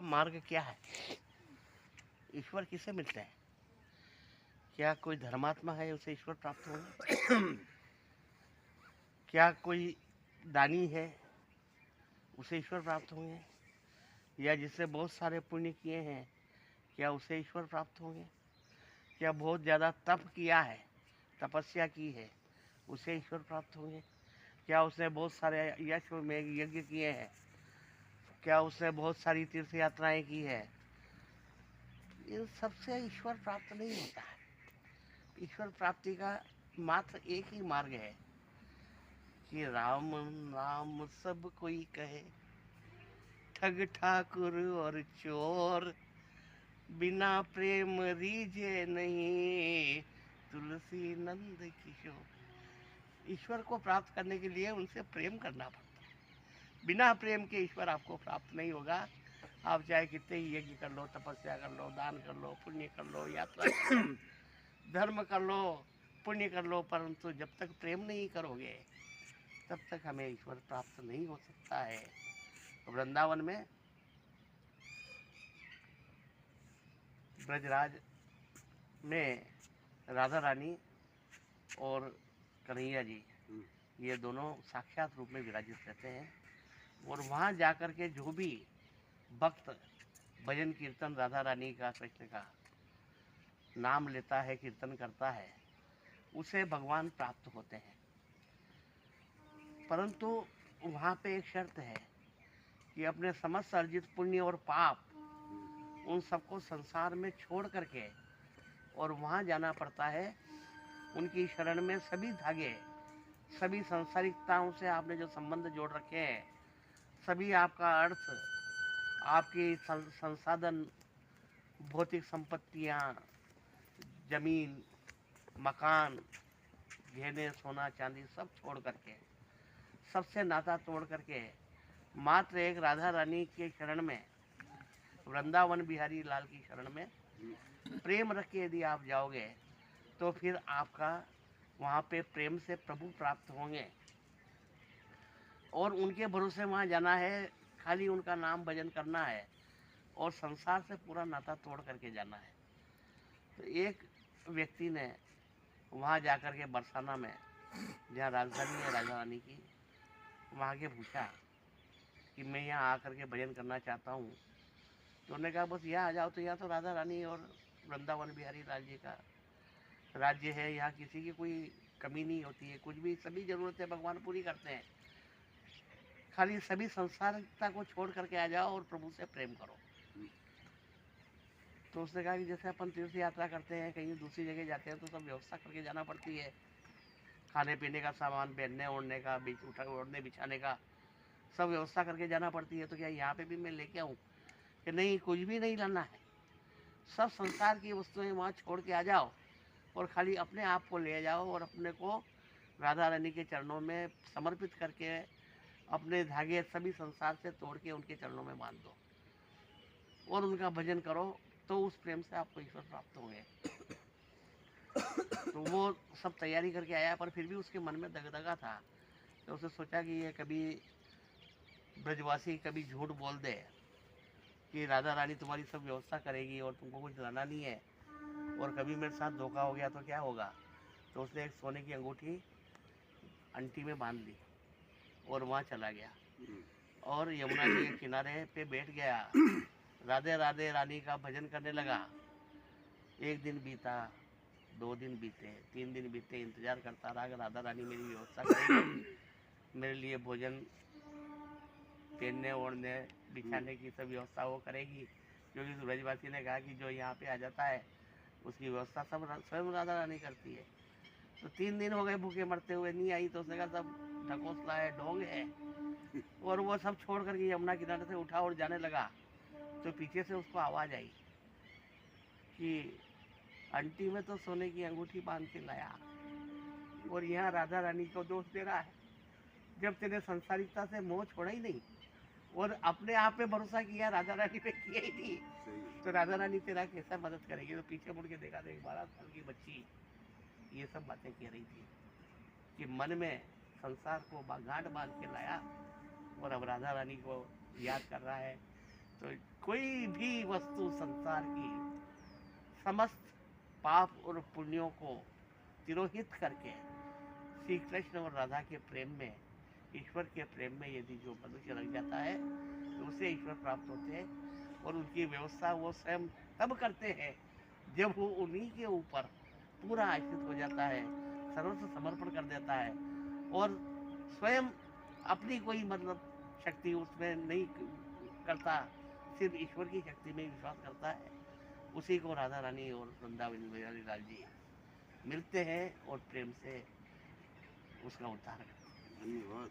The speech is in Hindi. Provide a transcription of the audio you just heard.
मार्ग क्या है? ईश्वर किसे मिलते हैं? क्या कोई धर्मात्मा है उसे ईश्वर प्राप्त होंगे? क्या कोई दानी है उसे ईश्वर प्राप्त होंगे? या जिससे बहुत सारे पुण्य किए हैं क्या उसे ईश्वर प्राप्त होंगे? क्या बहुत ज़्यादा तप किया है, तपस्या की है, उसे ईश्वर प्राप्त होंगे? क्या उसने बहुत सारे यश में यज्ञ किए हैं? क्या उसने बहुत सारी तीर्थ यात्राएं की है? इन सबसे ईश्वर प्राप्त नहीं होता है। ईश्वर प्राप्ति का मात्र एक ही मार्ग है कि राम नाम सब कोई कहे, ठग ठाकुर और चोर, बिना प्रेम रीझे नहीं, तुलसी नंद किशोर। ईश्वर को प्राप्त करने के लिए उनसे प्रेम करना पड़ता है। बिना प्रेम के ईश्वर आपको प्राप्त नहीं होगा। आप चाहे कितने ही यज्ञ कर लो, तपस्या कर लो, दान कर लो, पुण्य कर लो, यात्रा कर लो, धर्म कर लो, पुण्य कर लो, परंतु जब तक प्रेम नहीं करोगे तब तक हमें ईश्वर प्राप्त नहीं हो सकता है। वृंदावन में ब्रजराज में राधा रानी और कन्हैया जी ये दोनों साक्षात रूप में विराजित रहते हैं। और वहाँ जाकर के जो भी भक्त भजन कीर्तन राधा रानी का, कृष्ण का नाम लेता है, कीर्तन करता है, उसे भगवान प्राप्त होते हैं। परंतु वहाँ पे एक शर्त है कि अपने समस्त अर्जित पुण्य और पाप उन सबको संसार में छोड़ करके और वहाँ जाना पड़ता है। उनकी शरण में सभी धागे, सभी सांसारिकताओं से आपने जो संबंध जोड़ रखे हैं, सभी आपका अर्थ, आपकी संसाधन, भौतिक संपत्तियाँ, जमीन, मकान, गहने, सोना चांदी सब छोड़ करके, सबसे नाता तोड़ करके मात्र एक राधा रानी के शरण में, वृंदावन बिहारी लाल की शरण में प्रेम रख के यदि आप जाओगे तो फिर आपका वहाँ पे प्रेम से प्रभु प्राप्त होंगे। और उनके भरोसे वहाँ जाना है, खाली उनका नाम भजन करना है और संसार से पूरा नाता तोड़ करके जाना है। तो एक व्यक्ति ने वहाँ जाकर के बरसाना में, जहाँ राजधानी है राजा रानी की, वहाँ के पूछा कि मैं यहाँ आकर के भजन करना चाहता हूँ। तो उन्होंने कहा बस यहाँ आ जाओ, तो यहाँ तो राधा रानी और वृंदावन बिहारी लाल जी का राज्य है, यहाँ किसी की कोई कमी नहीं होती है, कुछ भी सभी ज़रूरतें भगवान पूरी करते हैं। खाली सभी संसारिकता को छोड़ करके आ जाओ और प्रभु से प्रेम करो। तो उसने कहा कि जैसे अपन तीर्थ यात्रा करते हैं, कहीं दूसरी जगह जाते हैं तो सब व्यवस्था करके जाना पड़ती है, खाने पीने का सामान, पहनने ओढ़ने का, ओढ़ने बिछाने का सब व्यवस्था करके जाना पड़ती है। तो क्या यहाँ पे भी मैं लेके आऊँ? कि नहीं, कुछ भी नहीं लाना है, सब संसार की वस्तुएं वहाँ छोड़ के आ जाओ और खाली अपने आप को ले जाओ और अपने को राधा रानी के चरणों में समर्पित करके अपने धागे सभी संसार से तोड़ के उनके चरणों में बांध दो और उनका भजन करो, तो उस प्रेम से आपको ईश्वर प्राप्त होंगे। तो वो सब तैयारी करके आया, पर फिर भी उसके मन में दगदगा था। तो उसने सोचा कि ये कभी ब्रजवासी कभी झूठ बोल दे कि राधा रानी तुम्हारी सब व्यवस्था करेगी और तुमको कुछ लाना नहीं है, और कभी मेरे साथ धोखा हो गया तो क्या होगा। तो उसने एक सोने की अंगूठी अंटी में बांध ली और वहाँ चला गया और यमुना जी के किनारे पे बैठ गया, राधे राधे रानी का भजन करने लगा। एक दिन बीता, 2 दिन बीते, 3 दिन बीते, इंतजार करता रहा कि राधा रानी मेरी व्यवस्था करेगी, मेरे लिए भोजन, पहनने ओढ़ने बिछाने की सब व्यवस्था वो करेगी, क्योंकि ब्रजवासी ने कहा कि जो यहाँ पे आ जाता है उसकी व्यवस्था सब स्वयं राधा रानी करती है। तो 3 दिन हो गए भूखे मरते हुए, नहीं आई। तो उसने कहा सब ढकोसला है, ढोंग है, और वो सब छोड़ करके यमुना किनारे से उठा और जाने लगा। तो पीछे से उसको आवाज़ आई कि आंटी में तो सोने की अंगूठी बांध के लाया और यहाँ राधा रानी को दोष दे रहा है, जब तेरे संसारिकता से मोह छोड़ा ही नहीं और अपने आप पे भरोसा किया, राधा रानी पे किया ही नहीं, तो राधा रानी तेरा कैसा मदद करेगी। तो पीछे मुड़ के देखा तो एक 12 साल की बच्ची ये सब बातें कह रही थी कि मन में संसार को गांठ बांध के लाया और अब राधा रानी को याद कर रहा है। तो कोई भी वस्तु संसार की समस्त पाप और पुण्यों को तिरोहित करके श्री कृष्ण और राधा के प्रेम में, ईश्वर के प्रेम में यदि जो मनुष्य लग जाता है तो उसे ईश्वर प्राप्त होते हैं। और उनकी व्यवस्था वो स्वयं तब करते हैं जब वो उन्हीं के ऊपर पूरा आश्रित हो जाता है, सर्वस्व समर्पण कर देता है और स्वयं अपनी कोई मतलब शक्ति उसमें नहीं करता, सिर्फ ईश्वर की शक्ति में विश्वास करता है। उसी को राधा रानी और वृंदावन बिहारी लाल जी मिलते हैं और प्रेम से उसका उद्धार करते हैं। धन्यवाद।